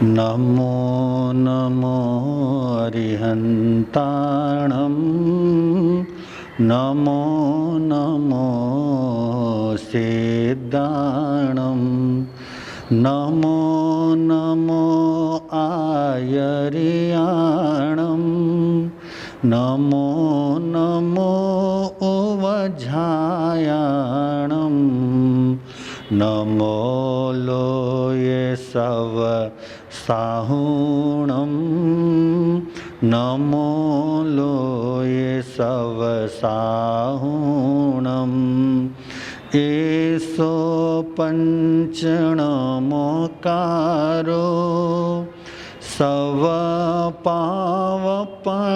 नमो नमो अरिहन्ताणं नमो नमो सिद्धाणं नमो नमो आयर्याणं नमो नमो उवझायाणं नमो लोये सव साहुणं नमो लोये सव साहुणं एसो पंचणमोकारो सव पावपणासनो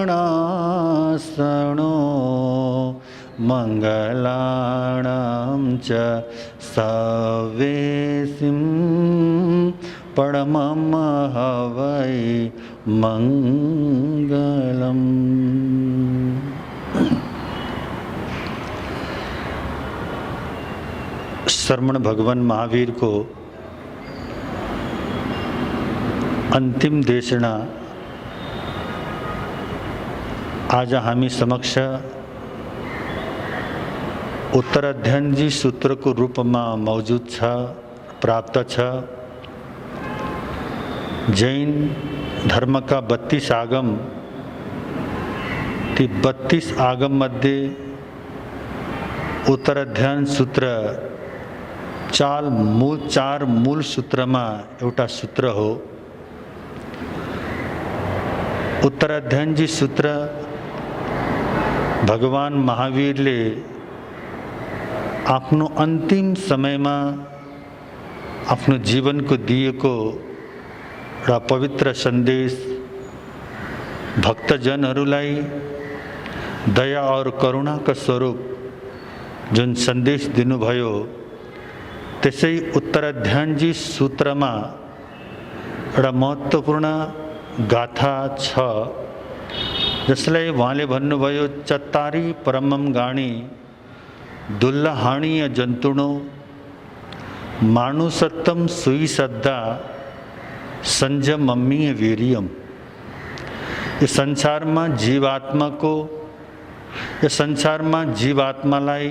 मंगलाणां च सवेसिं परमं हवै मंगलम्। श्रमण भगवान महावीर को अंतिम देशना आज हामी समक्ष उत्तराध्यायजी सूत्र को रूप में मौजूद छ, प्राप्त छ। जैन धर्म का 32 आगम, ती 32 आगम मध्ये उत्तराध्याय सूत्र चार मूल सूत्र में एउटा सूत्र हो। उत्तराध्यायजी सूत्र भगवान महावीरले आफ्नो अंतिम समय में आफ्नो जीवन को दिएको एउटा पवित्र संदेश भक्तजनहरूलाई दया और करुणा का स्वरूप जुन संदेश दिनुभयो, त्यसै उत्तराध्यायजी सूत्र में एउटा महत्त्वपूर्ण गाथा छ, जसलाई उहाँले भन्नुभयो चत्तारी परमम गाणी दुल्लहाणीय जन्तुणो मानुसत्तम सुई सद्दा संजमम्मीय वीरियम। ये संसार में जीवात्मा को, ये संसार में जीवात्मालाई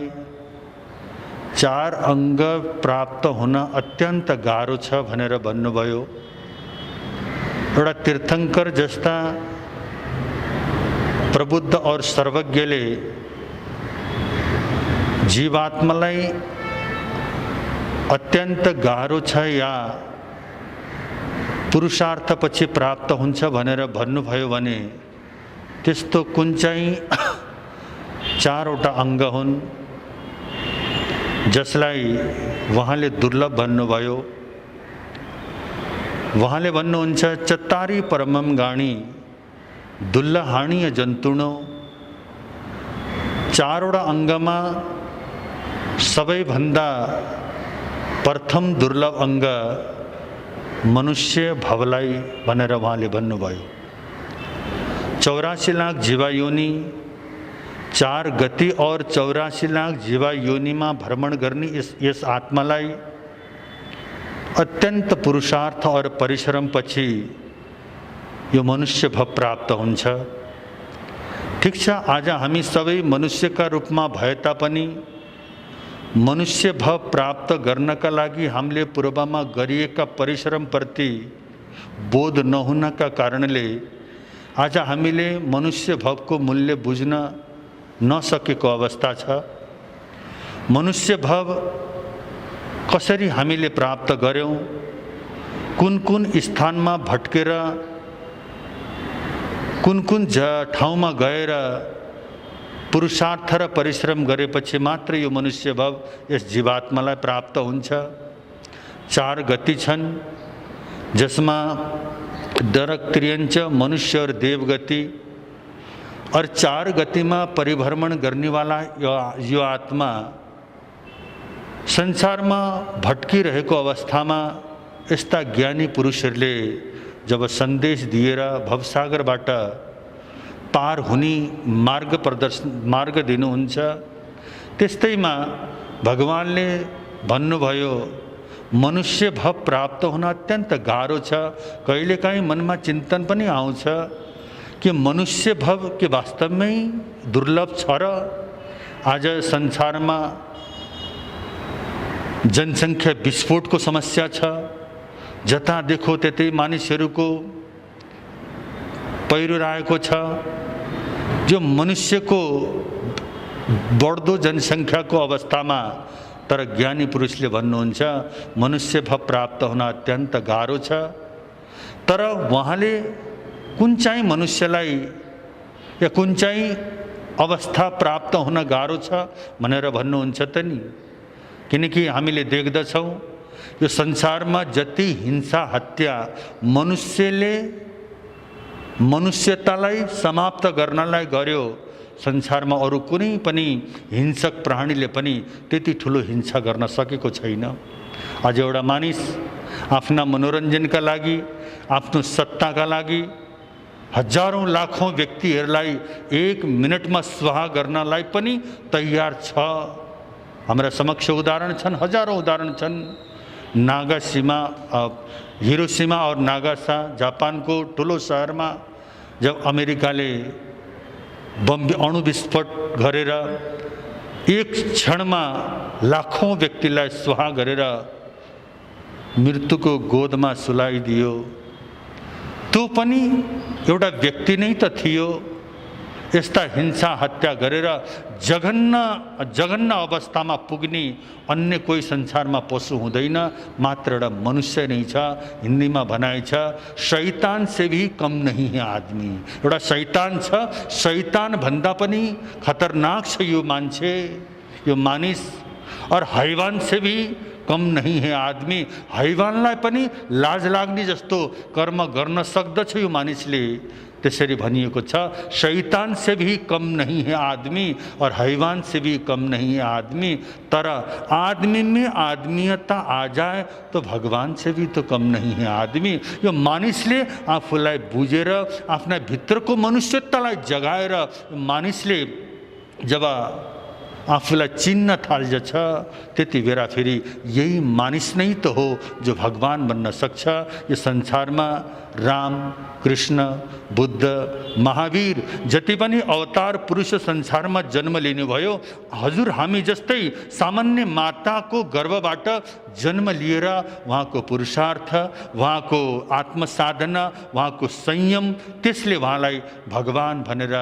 4 अंग प्राप्त होना अत्यंत गाह्रो छ भनेर भन्नुभयो। एउटा तीर्थंकर जस्ता प्रबुद्ध और सर्वज्ञले जीवात्मालाई अत्यंत गाह्रो छ या पुरुषार्थ पछि प्राप्त हुन्छ भनेर भन्नुभयो भने त्यस्तो कुन चाहिँ 4 वटा अंग हुन् जसलाई उहाँले दुर्लभ भन्नुभयो। उहाँले भन्नुहुन्छ चत्तारी परमम गाणी दुल्लहाणीय जन्तुणो। 4 वटा अंगमा सबैभन्दा प्रथम दुर्लभ अंग मनुष्य भवलाई भनेर उहाँले भन्नुभयो। 84 लाख जीवा योनि, 4 गति और 84 लाख जीवा योनि में भ्रमण गर्ने यस आत्मालाई अत्यंत पुरुषार्थ और परिश्रम पछि यो मनुष्य भव प्राप्त हुन्छ। ठीक छ, आज हामी सबै मनुष्य का रूप में भए तापनि मनुष्य भव प्राप्त गर्नका लागि हामीले पूर्वमा गरिएका परिश्रम प्रति बोध नहुनका कारणले आज हामीले मनुष्य भव को मूल्य बुझ्न नसकेको अवस्था छ। मनुष्य भव कसरी हामीले प्राप्त गर्यौं, कुन कुन स्थानमा भटकेर कुन कुन ठाउँमा गएर पुरुषार्थ र परिश्रम गरेपछि मात्र यो मनुष्य भव यस जीवात्मालाई प्राप्त हुन्छ। 4 गति छन् जसमा नरक त्रियञ्च मनुष्य और देव गति, और 4 गति में परिभ्रमण गर्नेवाला यो आत्मा संसार में भटकी रहेको अवस्था में यस्ता ज्ञानी पुरुषहरूले जब संदेश दिएर भवसागरबाट पार हुने मार्ग दिनुहुन्छ। त्यस्तैमा भगवानले भन्नुभयो मनुष्य भाव प्राप्त हुन अत्यन्त गाह्रो छ। कहिलेकाहीँ मनमा चिन्तन पनि आउँछ कि मनुष्य भाव के वास्तवमै दुर्लभ छ र? आज संसारमा जनसङ्ख्या विस्फोटको समस्या छ। जता देखो त्यतै मानिसहरूको पहिरो रहेको छ। जो मनुष्यको बढ्दो जनसङ्ख्याको अवस्थामा तर ज्ञानी पुरुषले भन्नुहुन्छ मनुष्य भाव प्राप्त हुन अत्यन्त गाह्रो छ। तर उहाँले कुन चाहिँ मनुष्यलाई या कुन चाहिँ अवस्था प्राप्त हुन गाह्रो छ भनेर भन्नुहुन्छ त नि? किनकि हामीले देख्दछौँ यो संसारमा जति हिंसा हत्या मनुष्यले मनुष्यतालाई समाप्त गर्नलाई गर्यो, संसारमा अरू कुनै पनि हिंसक प्राणीले पनि त्यति ठुलो हिंसा गर्न सकेको छैन। आज एउटा मानिस आफ्ना मनोरञ्जनका लागि, आफ्नो सत्ताका लागि हजारौं लाखौं व्यक्तिहरूलाई एक मिनटमा स्वाहा गर्नलाई पनि तयार छ। हाम्रा समक्ष उदाहरण छन्, हजारौं उदाहरण छन्। नागासाकीमा, हिरोशिमा और नागासाकी जापानको ठुलो शहरमा जब अमेरिकाले बम अणु विस्फोट गरेर एक क्षणमा लाखौं व्यक्तिलाई स्वाहा गरेर मृत्युको गोदमा सुलाइदियो, त्यो पनि एउटा व्यक्ति नै त थियो। यस्ता हिंसा हत्या गरेर जघन्न अवस्थामा पुग्ने अन्य कोही संसारमा पशु हुँदैन, मात्र एउटा मनुष्य नै छ। हिन्दीमा भनाइ छ, शैतान से भी कम नहीं है आदमी। एउटा शैतान छ, शैतान भन्दा पनि खतरनाक छ यो मान्छे, यो मानिस। और हैवान से भी कम नहीं है आदमी। हैवानलाई पनि लाज लाग्ने जस्तो कर्म गर्न सक्दछ यो मानिसले। त्यसरी भनिएको छ, शैतान से भी कम नहीं है आदमी और हैवान से भी कम नहीं है आदमी। तर आदमी में आदमीयता आ जाए तो भगवान से भी तो कम नहीं है आदमी। यो मानिसले आफूलाई बुझेर आफ्ना भित्रको मनुष्यतालाई जगाएर मानिसले जब आफूलाई चिन्न थाल्छ त्यति बेला फेरि यही मानिस नै त हो जो भगवान बन्न सक्छ। यो संसारमा राम, कृष्ण, बुद्ध, महावीर जति पनि अवतार पुरुष संसारमा जन्म लिनुभयो, हजुर हामी जस्तै सामान्य माताको गर्भबाट जन्म लिएर उहाँको पुरुषार्थ, उहाँको आत्मसाधना, उहाँको संयम, त्यसले उहाँलाई भगवान भनेर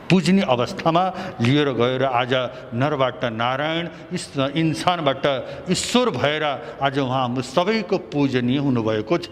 पूजनीय अवस्थामा लिएर गएर आज नरबाट नारायण, इन्सानबाट ईश्वर भएर आज उहाँ हाम्रो सबैको पूजनीय हुनुभएको छ।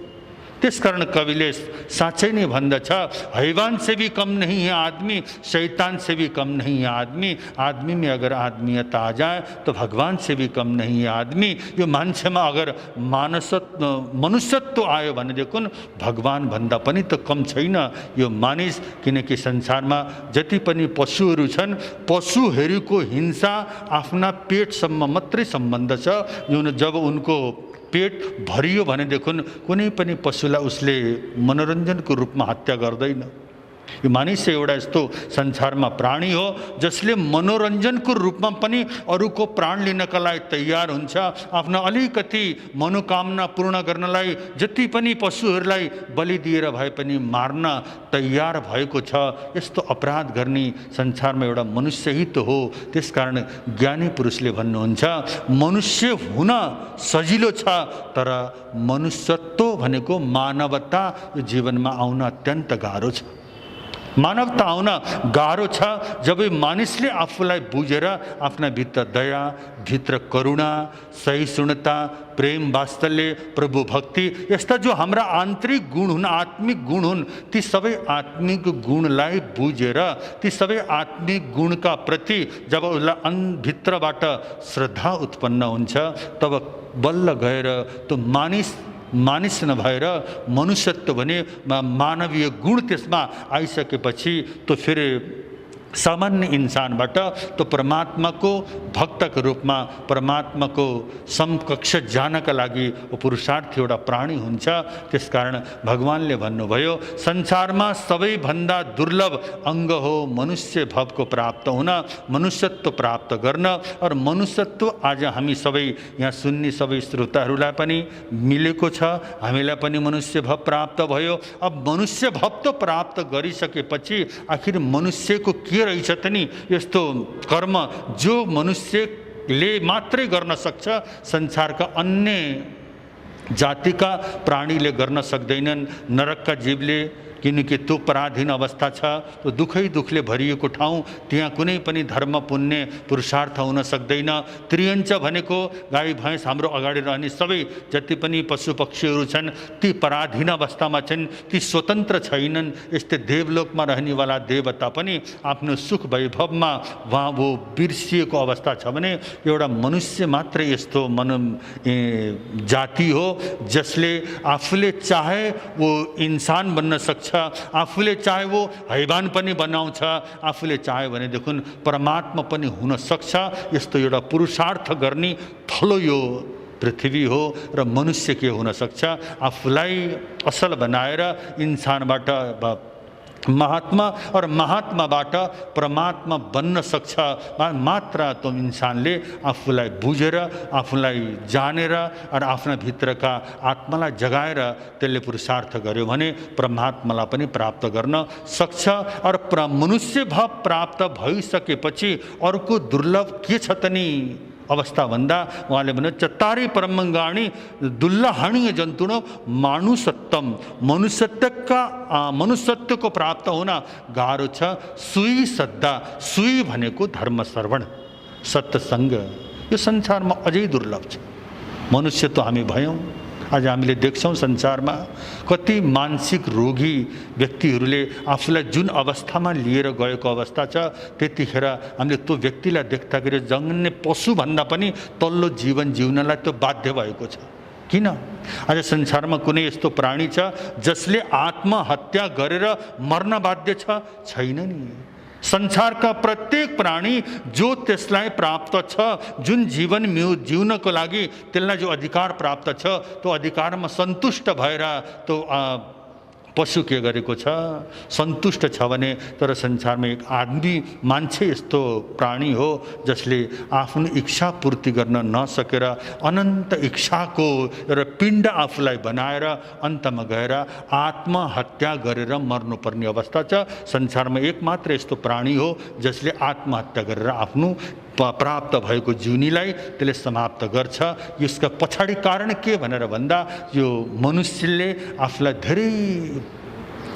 त्यसकारण कविले साँच्चै नै भन्दछ, हैवान से भी कम नहीं है आदमी, शैतान से भी कम नहीं है आदमी। आदमी में अगर आदमीयता आ जाए तो भगवान से भी कम नहीं है आदमी। यो मान्छेमा अगर मनुष्यत्व आयो भनेदेखि भगवान भन्दा पनि त कम छैन यो मानिस। किनकि संसारमा जति पनि पशुहरू छन्, पशुहरूको हिंसा आफ्ना पेटसम्म मात्रै सम्बन्ध छ। जब उनको पेट भरियो भनेदेखि कुनै पनि पशुलाई उसले मनोरञ्जनको रूपमा हत्या गर्दैन। यो मानिस एउटा यस्तो संसारमा प्राणी हो जसले मनोरञ्जनको रूपमा पनि अरूको प्राण लिनका लागि तयार हुन्छ। आफ्नो अलिकति मनोकामना पूर्ण गर्नलाई जति पनि पशुहरूलाई बलि दिएर भए पनि मार्न तयार भएको छ। यस्तो अपराध गर्ने संसारमा एउटा मनुष्य ही त हो। त्यसकारण ज्ञानी पुरुषले भन्नुहुन्छ, मनुष्य हुन सजिलो छ, तर मनुष्यत्व भनेको मानवता यो जीवनमा आउन अत्यन्त गाह्रो छ। मानवता आउन गाह्रो छ जब मानिसले आफूलाई बुझेर आफ्ना भित्र दया, भित्र करुणा, सहिष्णुता, प्रेम, वात्सल्य, प्रभु भक्ति यस्ता जो हाम्रा आन्तरिक गुण हुन्, आत्मिक गुण हुन्, ती सबै आत्मिक गुणलाई बुझेर ती सबै आत्मिक गुणका प्रति जब उसलाई भित्रबाट श्रद्धा उत्पन्न हुन्छ तब बल्ल गएर त्यो मानिस नभएर मनुष्यत्व भने मानवीय गुण त्यसमा आइसकेपछि तो फिर सामान्य इंसानबाट तो परमात्मा को भक्त के रूप में परमात्मा को समकक्ष जानका लागि पुरुषार्थ एउटा प्राणी हुन्छ। त्यसकारण भगवानले भन्नुभयो संसार में सबैभन्दा दुर्लभ अंग हो मनुष्य भव को प्राप्त हुन, मनुष्यत्व प्राप्त गर्न। और मनुष्यत्व आज हामी सबै यहाँ सुन्ने सबै श्रोताहरूलाई पनि मिलेको छ, हामीलाई पनि मनुष्य भव प्राप्त भयो। अब मनुष्य भव तो प्राप्त गरिसकेपछि आखिर मनुष्यको के रहेछ त नि यस्तो कर्म जो मनुष्यले मात्रै गर्न सक्छ, संसारका अन्य जातिका प्राणीले गर्न सक्दैनन्। नरकका जीवले, किनकि त्यो पराधीन अवस्था छ, तो दुखै दुखले भरिएको ठाउँ, त्यहाँ कुनै पनि धर्म पुण्य पुरुषार्थ हुन सक्दैन। त्रियञ्च भनेको गाई भैँस हाम्रो अगाडि रहने सबै जति पनि पशु पक्षीहरू छन् ती पराधीन अवस्थामा छन्, ती स्वतन्त्र छैनन्। यस्तै देवलोकमा रहनेवाला देवता पनि आफ्नो सुख वैभवमा वहाँ वो बिर्सिएको अवस्था छ भने एउटा मनुष्य मात्रै यस्तो जाति हो जसले आफूले चाहे वो इंसान बन्न सक्छ, आफूले चाहे वो हैवान पनि बनाउँछ, आफूले चाहे भनेदेखि परमात्मा पनि हुन सक्छ। यस्तो एउटा पुरुषार्थ गर्ने थलो यो पृथ्वी हो र मनुष्य के हुन सक्छ, आफूलाई असल बनाएर इंसानबाट महात्मा और महात्माबाट परमात्मा बन्न सक्छ मात्र तो इंसानले आफूलाई बुझेर, आफूलाई जानेर और आफ्ना भित्रका आत्मालाई जगाएर त्यसले पुरुषार्थ गर्यो भने परमात्मालाई पनि प्राप्त गर्न सक्छ। और मनुष्य भाव प्राप्त भइसकेपछि अर्को दुर्लभ के छ त नि अवस्था भन्दा उहाँले भन्नु चत्तारी परमंगाणी दुल्लहणीय जन्तुण मानुषत्वम, मनुष्यत्व को प्राप्त हुन गाह्रो छ। सुई सद्दा, सुई भनेको धर्म श्रवण सत्संग, यो संसारमा अझै दुर्लभ छ। मनुष्य तो हामी भयौं, आज हामीले देख्छौं संसारमा कति मानसिक रोगी व्यक्तिहरूले आफूलाई जुन अवस्थामा लिएर गएको अवस्था छ त्यतिखेर हामीले त्यो व्यक्तिलाई देख्दाखेरि जङ्गन्य पशु भन्दा पनि तल्लो जीवन जिउनलाई त्यो बाध्य भएको छ। किन? आज संसारमा कुनै यस्तो प्राणी छ जसले आत्महत्या गरेर मर्न बाध्य छ? छैन नि। संसार का प्रत्येक प्राणी जो त्यसलाई प्राप्त छ, जुन जीवन जिउनको लागि त्यसलाई जो अधिकार प्राप्त छ, तो अधिकारमा सन्तुष्ट भएर तो पशु के गरेको छ? सन्तुष्ट छ भने। तर संसारमा एक आदमी मान्छे यस्तो प्राणी हो जसले आफ्नो इच्छा पूर्ति गर्न नसकेर अनन्त इच्छाको र पिण्ड आफूलाई बनाएर अन्तमा गएर आत्महत्या गरेर मर्नुपर्ने अवस्था छ। संसारमा एक मात्र यस्तो प्राणी हो जसले आत्महत्या गरेर आफ्नो प्राप्त भएको जीवनीलाई त्यसले समाप्त गर्छ। यसका पछाडि कारण के भनेर भन्दा यो मनुष्यले आफूलाई धेरै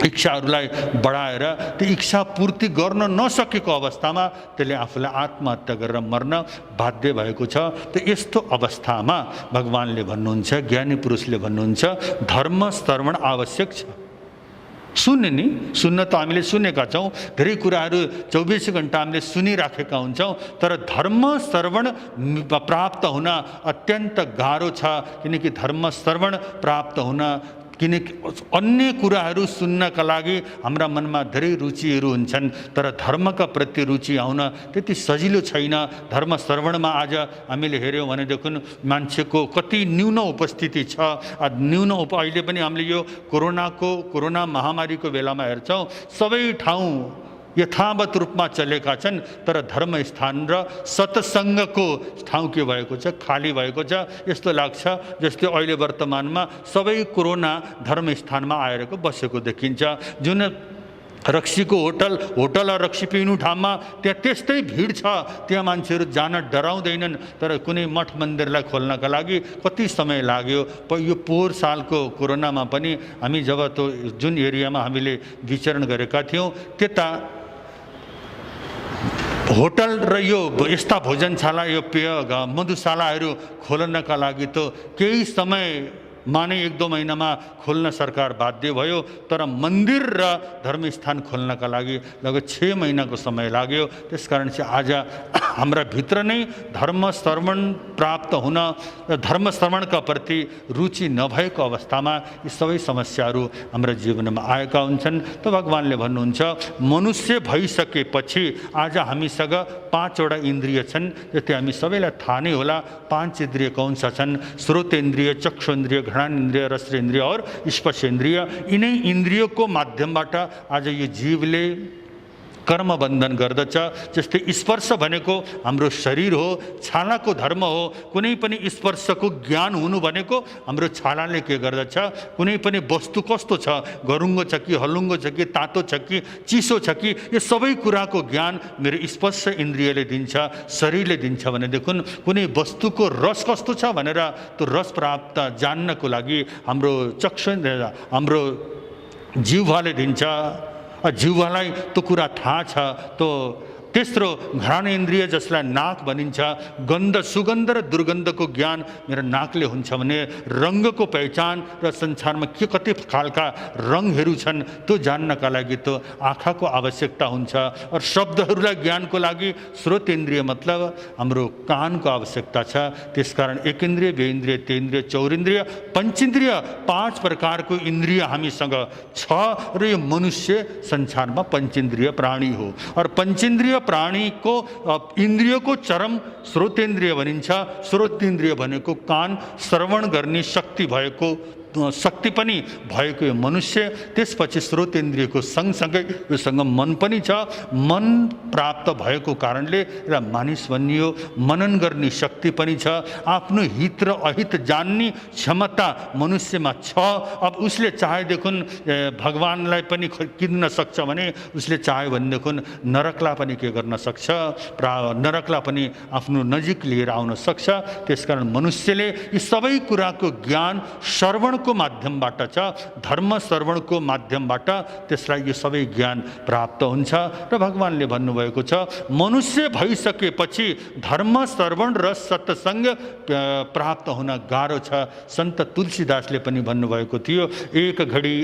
इच्छाहरूलाई बढाएर त्यो इच्छा पूर्ति गर्न नसकेको अवस्थामा त्यसले आफूलाई आत्महत्या गरेर मर्न बाध्य भएको छ। त यस्तो अवस्थामा भगवानले भन्नुहुन्छ, ज्ञानी पुरुषले भन्नुहुन्छ धर्म श्रवण आवश्यक छ। सुन्ने नि, सुन्न त हामीले सुनेका छौँ, धेरै कुराहरू 24 घण्टा हामीले सुनिराखेका हुन्छौँ, तर धर्म श्रवण प्राप्त हुन अत्यन्त गाह्रो छ। किनकि धर्म श्रवण प्राप्त हुन किनकि अन्य कुराहरू सुन्नका लागि हाम्रा मनमा धेरै रुचिहरू हुन्छन्, तर धर्मका प्रति रुचि आउन त्यति सजिलो छैन। धर्म श्रवणमा आज हामीले हेऱ्यौँ भनेदेखि मान्छेको कति न्यून उपस्थिति छ। अहिले पनि हामीले यो कोरोना महामारीको बेलामा हेर्छौँ, सबै ठाउँ यथावत रूपमा चलेका छन्, तर धर्म स्थान र सत्सङ्गको ठाउँ के भएको छ? खाली भएको छ। यस्तो लाग्छ जस्तै अहिले वर्तमानमा सबै कोरोना धर्म स्थानमा आएर बसेको देखिन्छ। जुन रक्सीको होटल र रक्सी पिउनु ठाउँमा त्यहाँ त्यस्तै भिड छ, त्यहाँ मान्छेहरू जान डराउँदैनन्। तर कुनै मठ मन्दिरलाई खोल्नका लागि कति समय लाग्यो। यो पोहोर सालको कोरोनामा पनि हामी जब त्यो जुन एरियामा हामीले विचरण गरेका थियौँ त्यता होटल र यो यस्ता भोजनशाला, यो पेय मधुशालाहरू खोल्नका लागि त केही समय माने 1-2 महिनामा खोल्न सरकार बाध्य भयो, तर मन्दिर र धर्मस्थान खोल्नका लागि लगभग 6 महिनाको समय लाग्यो। त्यसकारण चाहिँ आज हाम्रा भित्र नै धर्म श्रवण प्राप्त हुन र धर्म श्रवणका प्रति रुचि नभएको अवस्थामा यी सबै समस्याहरू हाम्रो जीवनमा आएका हुन्छन्। त भगवानले भन्नुहुन्छ मनुष्य भइसकेपछि आज हामीसँग 5 वटा इन्द्रिय छन्। जस्तै हामी सबैलाई थाहा नै होला 5 इन्द्रिय कौन सा छन्? श्रोतेन्द्रिय, चक्षुन्द्रिय, घ्राणेन्द्रिय, रसनेन्द्रिय और स्पर्शेन्द्रिय। यिनै इन्द्रियको माध्यमबाट आज यो जीवले कर्म बन्धन गर्दछ। जस्तै स्पर्श भनेको हाम्रो शरीर हो, छालाको धर्म हो। कुनै पनि स्पर्शको ज्ञान हुनु भनेको हाम्रो छालाले के गर्दछ? कुनै पनि वस्तु कस्तो छ, गरुङ्गो छ कि हलुङ्गो छ कि तातो छ कि चिसो छ कि, यो सबै कुराको ज्ञान मेरो स्पर्श इन्द्रियले दिन्छ, शरीरले दिन्छ भनेदेखि कुनै वस्तुको रस कस्तो छ भनेर त्यो रस प्राप्त जान्नको लागि हाम्रो चक्षु हाम्रो जिह्वाले दिन्छ। जिह्वालाई त्यो कुरा थाहा छ। तो तेस्रो घ्राणेन्द्रिय जसलाई नाक भनिन्छ, गन्ध सुगन्ध र दुर्गन्धको ज्ञान मेरो नाकले हुन्छ भने रङ्गको पहिचान र संसारमा के कति खालका रङहरू छन् त्यो जान्नका लागि त्यो आँखाको आवश्यकता हुन्छ। और शब्दहरूलाई ज्ञानको लागि श्रोतेन्द्रिय मतलब हाम्रो कानको आवश्यकता छ। त्यसकारण एक इन्द्रिय, 2 इन्द्रिय, 3 इन्द्रिय, 4 इन्द्रिय, पञ्चेन्द्रिय 5 प्रकारको इन्द्रिय हामीसँग छ र यो मनुष्य संसारमा पञ्चेन्द्रिय प्राणी हो। और पञ्चेन्द्रिय प्राणी को इंद्रियों को चरम श्रोतेन्द्रिय भनिन्छ। श्रोतेन्द्रिय भनेको कान, श्रवण गर्ने शक्ति भएको शक्ति पनि भएको यो मनुष्य। त्यसपछि श्रोतेन्द्रियको सँगसँगै योसँग मन पनि छ। मन प्राप्त भएको कारणले र मानिस बनियो। मनन गर्ने शक्ति पनि छ। आफ्नो हित र अहित जान्ने क्षमता मनुष्यमा छ। अब उसले चाहेदेखि भगवानलाई पनि किन्न सक्छ भने उसले चाह्यो भनेदेखि नरकलाई पनि के गर्न सक्छ? नरकलाई पनि आफ्नो नजिक लिएर आउन सक्छ। त्यसकारण मनुष्यले यी सबै कुराको ज्ञान श्रवण को माध्यमबाट छ, धर्म श्रवणको माध्यमबाट त्यसलाई यो सबै ज्ञान प्राप्त हुन्छ। र भगवानले भन्नुभएको छ मनुष्य भइसकेपछि धर्म श्रवण र सत्संग प्राप्त हुन गाह्रो छ। सन्त तुलसीदासले पनि भन्नुभएको थियो एक घडी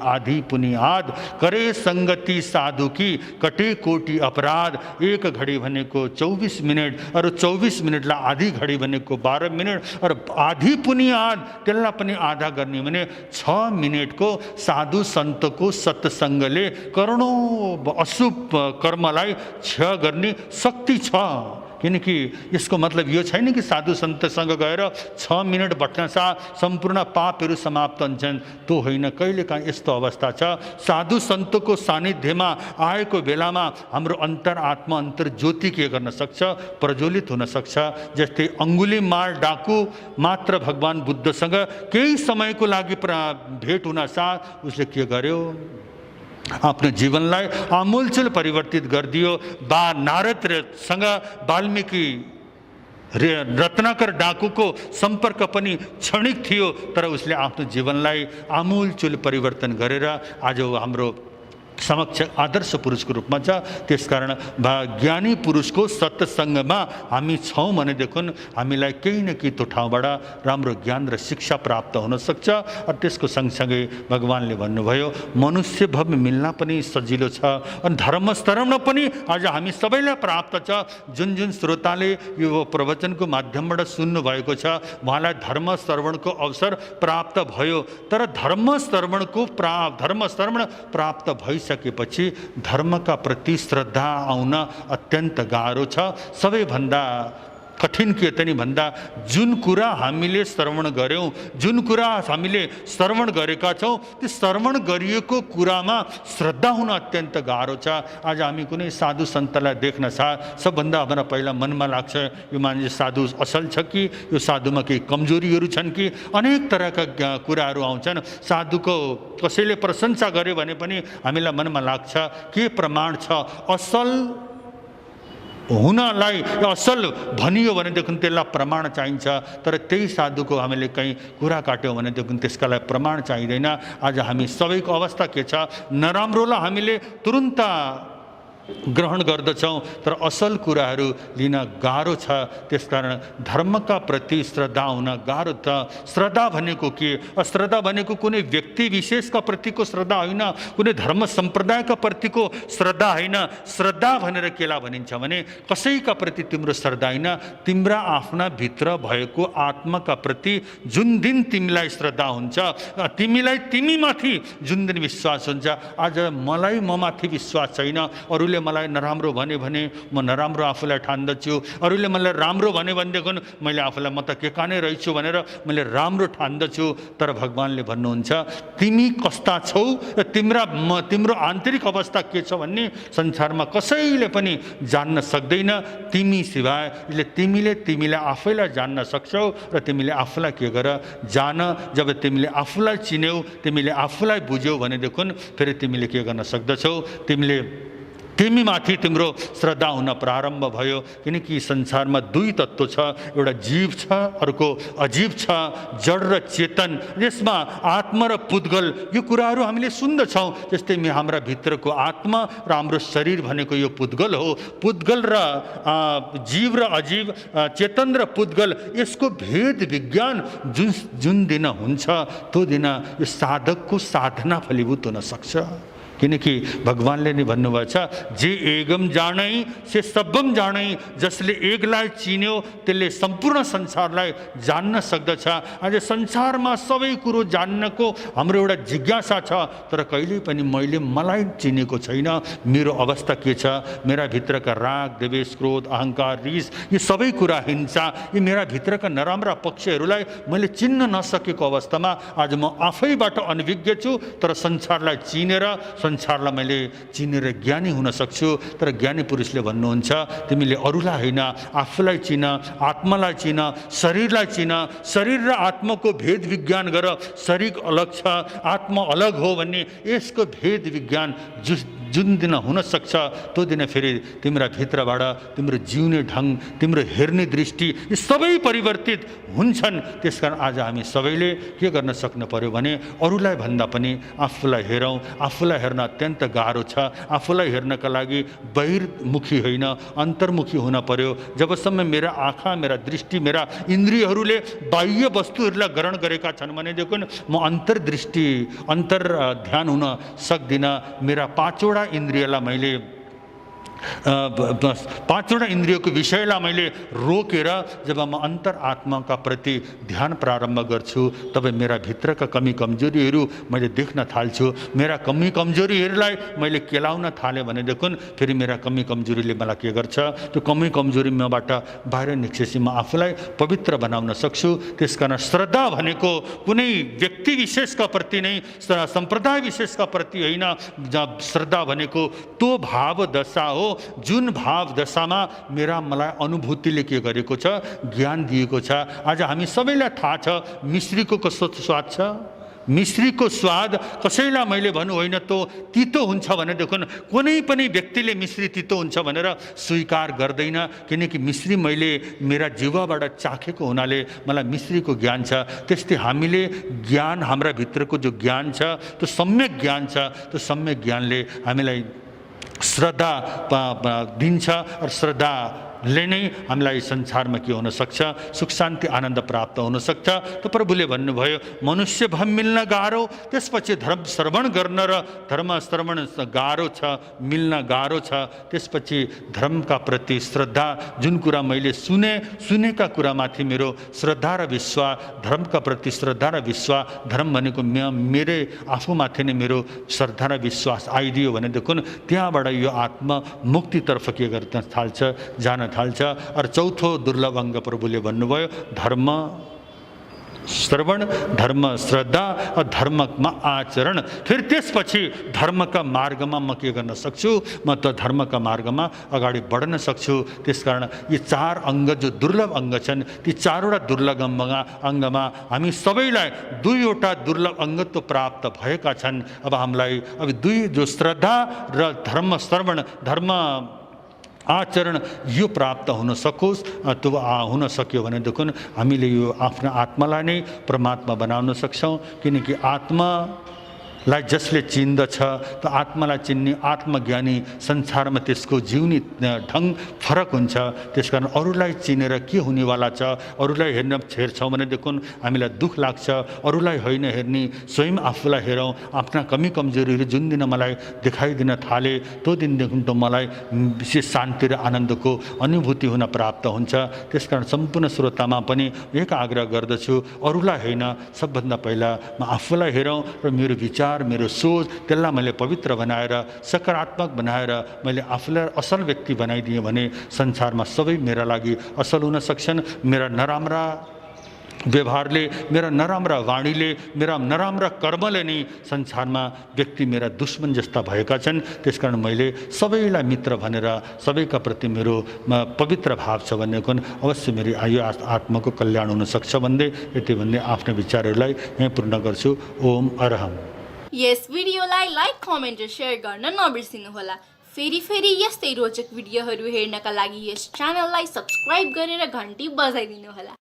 आधी पुनि आध करे संगति साधु की कटे कोटि अपराध। एक घडी भनेको 24 मिनट, और 24 मिनटलाई आधी घडी भनेको 12 मिनट, और आधी पुनि आध त्यसलाई पनि आधा गर्ने भने 6 मिनटको साधु सन्तको सत्सङ्गले करोडौं अशुभ कर्मलाई क्षय गर्ने शक्ति छ। किनकि यसको मतलब यो छैन कि साधु सन्तसँग गएर 6 मिनट बस्नासाथ सम्पूर्ण पापहरू समाप्त हुन्छन्। त्यो होइन। कहिलेकाहीँ यस्तो अवस्था छ साधु सन्तको सानिध्यमा आएको बेलामा हाम्रो अन्तरात्मा अन्तर ज्योति के गर्न सक्छ? प्रज्वलित हुन सक्छ। जस्तै अङ्गुलीमाल डाकु मात्र भगवान बुद्धसँग केही समयको लागि भेट हुन साथ उसले के गर्यो? आफ्नो जीवनलाई आमूलचूल परिवर्तित गरिदियो। नारदसँग वाल्मीकि रत्नाकर डाकुको सम्पर्क पनि क्षणिक थियो, तर उसले आफ्नो जीवनलाई आमूलचूल परिवर्तन गरेर आज हाम्रो समक्ष आदर्श पुरुषको रूपमा छ। त्यसकारण ज्ञानी पुरुषको सत्सङ्गमा हामी छौँ भनेदेखि हामीलाई केही न केही त्यो ठाउँबाट राम्रो ज्ञान र शिक्षा प्राप्त हुन सक्छ। र त्यसको सँगसँगै भगवानले भन्नुभयो मनुष्य भव मिल्न पनि सजिलो छ। अनि धर्मस्तरमा पनि आज हामी सबैलाई प्राप्त छ। जुन जुन श्रोताले यो प्रवचनको माध्यमबाट सुन्नुभएको छ उहाँलाई धर्म श्रवणको अवसर प्राप्त भयो। तर धर्म श्रवण प्राप्त भइसकेपछि धर्मका प्रति श्रद्धा आउन अत्यन्त गाह्रो छ। सबैभन्दा कठिन के त नि भन्दा जुन कुरा हामीले श्रवण गर्यौं, जुन कुरा हामीले श्रवण गरेका छौं, त्यो श्रवण गरिएको कुरामा श्रद्धा हुन अत्यन्त गाह्रो छ। आज हामी कुनै साधु सन्तलाई देख्न साथ सबभन्दा हाम्रो पहिला मनमा लाग्छ यो मान्छे साधु असल छ कि यो साधुमा केही कमजोरीहरू छन् कि, अनेक तरहका कुराहरू आउँछन्। साधुको कसैले प्रशंसा गर्यो भने पनि हामीलाई मनमा लाग्छ के प्रमाण छ असल हुनलाई? असल भनियो भनेदेखि त्यसलाई प्रमाण चाहिन्छ। तर त्यही साधुको हामीले कहीँ कुरा काट्यौँ भनेदेखि त्यसका लागि प्रमाण चाहिँदैन। आज हामी सबैको अवस्था के छ? नराम्रोलाई हामीले तुरुन्त ग्रहण गर्दछौँ तर असल कुराहरू लिन गाह्रो छ। त्यसकारण धर्मका प्रति श्रद्धा हुन गाह्रो छ। श्रद्धा भनेको के? श्रद्धा भनेको कुनै व्यक्ति विशेषका प्रतिको श्रद्धा होइन, कुनै धर्म सम्प्रदायका प्रतिको श्रद्धा होइन। श्रद्धा भनेर केलाई भनिन्छ भने कसैका प्रति तिम्रो श्रद्धा होइन, तिम्रा आफ्ना भित्र भएको आत्माका प्रति जुन दिन तिमीलाई श्रद्धा हुन्छ, तिमीलाई तिमीमाथि जुन दिन विश्वास हुन्छ। आज मलाई ममाथि विश्वास छैन, अरूले मलाई नराम्रो भने म नराम्रो आफूलाई ठान्दछु, अरूले मलाई राम्रो भनेदेखि मैले आफूलाई म त के कानै रहेछु भनेर मैले राम्रो ठान्दछु। तर भगवानले भन्नुहुन्छ तिमी कस्ता छौ र तिम्रो आन्तरिक अवस्था के छ भन्ने संसारमा कसैले पनि जान्न सक्दैन तिमी सिवाय। तिमीले आफैलाई जान्न सक्छौ र तिमीले आफूलाई के गर जान। जब तिमीले आफूलाई चिन्यौ, तिमीले आफूलाई बुझ्यौ भनेदेखि फेरि तिमीले के गर्न सक्दछौ, तिमीमाथि तिम्रो श्रद्धा हुन प्रारम्भ भयो। किनकि संसारमा दुई तत्त्व छ, एउटा जीव छ, अर्को अजीव छ, जड र चेतन। यसमा आत्मा र पुद्गल यो कुराहरू हामीले सुन्दछौँ। जस्तै हाम्रा भित्रको आत्मा र हाम्रो शरीर भनेको यो पुद्गल हो। पुद्गल र जीव र अजीव, चेतन र पुद्गल, यसको भेद विज्ञान जुन दिन हुन्छ त्यो दिन यो साधकको साधना फलीभूत हुन सक्छ। किनकि भगवानले नि भन्नुभएको छ जे एकम जानै से सबम जानै। जसले एकलाई चिन्यो त्यसले सम्पूर्ण संसारलाई जान्न सक्दछ। आज संसारमा सबै कुरो जान्नको हाम्रो एउटा जिज्ञासा छ, तर कहिल्यै पनि मलाई चिनेको छैन। मेरो अवस्था के छ, मेरा भित्रका राग, द्वेष, क्रोध, अहंकार, रिस, यो सबै कुरा, हिंसा, यो मेरा भित्रका नराम्रा पक्षहरूलाई मैले चिन्न नसकेको अवस्थामा आज म आफैबाट अनभिज्ञ छु। तर संसारलाई संसारलाई मैले चिनेर ज्ञानी हुन सक्छु। तर ज्ञानी पुरुषले भन्नुहुन्छ तिमीले अरूलाई होइन, आफूलाई चिन, आत्मालाई चिन, शरीरलाई चिन। शरीर र आत्माको भेद विज्ञान गर। शरीर अलग छ, आत्मा अलग हो भन्ने यसको भेद विज्ञान जुन दिन हुन सक्छ त्यो दिन फेरि तिम्रा भित्रबाट तिम्रो जिउने ढङ, तिम्रो हेर्ने दृष्टि यी सबै परिवर्तित हुन्छन्। त्यसकारण आज हामी सबैले के गर्न सक्नु पर्यो भने अरूलाई भन्दा पनि आफूलाई हेरौँ। आफूलाई हेर्न अत्यन्त गाह्रो छ। आफूलाई हेर्नका लागि बहिर्मुखी होइन, अन्तर्मुखी हुन पर्यो। जबसम्म मेरा आँखा, मेरा दृष्टि, मेरा इन्द्रियहरूले बाह्य वस्तुहरूलाई ग्रहण गरेका छन् भनेदेखि म अन्तर्दृष्टि, अन्तर ध्यान हुन सक्दिनँ। मेरा पाँचवटा इन्द्रियलाई मैले पाँचवटा इन्द्रियको विषयलाई मैले रोकेर जब म अन्तर आत्माका प्रति ध्यान प्रारम्भ गर्छु तब मेरा भित्रका कमी कमजोरीहरू मैले देख्न थाल्छु। मेरा कमी कमजोरीहरूलाई मैले केलाउन थालेँ भनेदेखि फेरि मेरा कमी कमजोरीले मलाई के गर्छ, त्यो कमी कमजोरी मबाट बाहिर निस्केपछि म आफूलाई पवित्र बनाउन सक्छु। त्यसकारण श्रद्धा भनेको कुनै व्यक्ति विशेषका प्रति नै, सम्प्रदाय विशेषका प्रति होइन। श्रद्धा भनेको त्यो भाव दशा हो जुन भाव दशामा मलाई अनुभूतिले के गरेको छ, ज्ञान दिएको छ। आज हामी सबैलाई थाहा छ मिश्रीको कस्तो स्वाद छ। मिश्रीको स्वाद कसैलाई मैले भन्नु होइन तो तितो हुन्छ भनेदेखि कुनै पनि व्यक्तिले मिश्री तितो हुन्छ भनेर स्वीकार गर्दैन। किनकि मिश्री मैले मेरा जिह्वाबाट चाखेको हुनाले मलाई मिश्रीको ज्ञान छ। त्यस्तै हामीले ज्ञान, हाम्रा भित्रको जो ज्ञान छ त्यो सम्यक ज्ञान छ। त्यो सम्यक ज्ञानले हामीलाई श्रद्धा दिन्छ र श्रद्धाले नै हामीलाई संसारमा के हुन सक्छ, सुख शान्ति आनन्द प्राप्त हुन सक्छ। त प्रभुले भन्नुभयो मनुष्य भम मिल्न गाह्रो, त्यसपछि धर्म श्रवण गर्न र धर्म श्रवण गाह्रो छ, मिल्न गाह्रो छ। त्यसपछि धर्मका प्रति श्रद्धा, जुन कुरा मैले सुनेका कुरामाथि मेरो श्रद्धा र विश्वास, धर्मका प्रति श्रद्धा र विश्वास, धर्म भनेको मेरै आफूमाथि नै मेरो श्रद्धा र विश्वास आइदियो भनेदेखि त्यहाँबाट यो आत्मा मुक्तितर्फ के गर्न थाल्छ, जान थाल्छ। और चौथो दुर्लभ अङ्ग प्रभुले भन्नुभयो धर्म श्रवण, धर्म श्रद्धा और धर्ममा आचरण। फेरि त्यसपछि धर्मका मार्गमा म के गर्न सक्छु, म त धर्मका मार्गमा अगाडि बढ्न सक्छु। त्यसकारण यी चार अङ्ग जो दुर्लभ अङ्ग छन्, ती चारवटा दुर्लभ अङ्गमा हामी सबैलाई दुईवटा दुर्लभ अङ्ग त प्राप्त भएका छन्। अब हामीलाई अब दुई जो श्रद्धा र धर्म श्रवण, धर्म आचरण यो प्राप्त हुन सकोस्। त्यो हुन सक्यो भनेदेखि हामीले यो आफ्नो आत्मालाई नै परमात्मा बनाउन सक्छौँ। किनकि आत्मा लाई जसले चिन्दछ त आत्मालाई चिन्ने आत्मज्ञानी संसारमा त्यसको जिउने ढङ फरक हुन्छ। त्यसकारण अरूलाई चिनेर के हुनेवाला छ, अरूलाई हेर्न हेर्छौँ भनेदेखि हामीलाई दुःख लाग्छ। अरूलाई होइन हेर्ने, स्वयं आफूलाई हेरौँ। आफ्ना कमी कमजोरीहरू जुन दिन मलाई देखाइदिन थाले त्यो दिनदेखि त मलाई विशेष शान्ति र आनन्दको अनुभूति हुन प्राप्त हुन्छ। त्यसकारण सम्पूर्ण श्रोतामा पनि एक आग्रह गर्दछु, अरूलाई होइन, सबभन्दा पहिला म आफूलाई हेरौँ र मेरो विचार, मेरो सोच त्यसलाई मैले पवित्र बनाएर सकारात्मक बनाएर मैले आफूलाई असल व्यक्ति बनाइदिएँ भने संसारमा सबै मेरा लागि असल हुन सक्छन्। मेरा नराम्रा व्यवहारले, मेरा नराम्रा वाणीले, मेरा नराम्रा कर्मले नै संसारमा व्यक्ति मेरा दुश्मन जस्ता भएका छन्। त्यसकारण मैले सबैलाई मित्र भनेर सबैका प्रति मेरो पवित्र भाव छ भन्ने अवश्य मेरो यो आत्माको कल्याण हुन सक्छ भन्दै यति भन्दै आफ्नो विचारहरूलाई यहीँ पूर्ण गर्छु। ओम अरहम। यस भिडियोलाई लाइक, कमेन्ट र सेयर गर्न नबिर्सिनुहोला। फेरि यस्तै रोचक भिडियोहरू हेर्नका लागि यस च्यानललाई सब्स्क्राइब गरेर घन्टी बजाइदिनुहोला।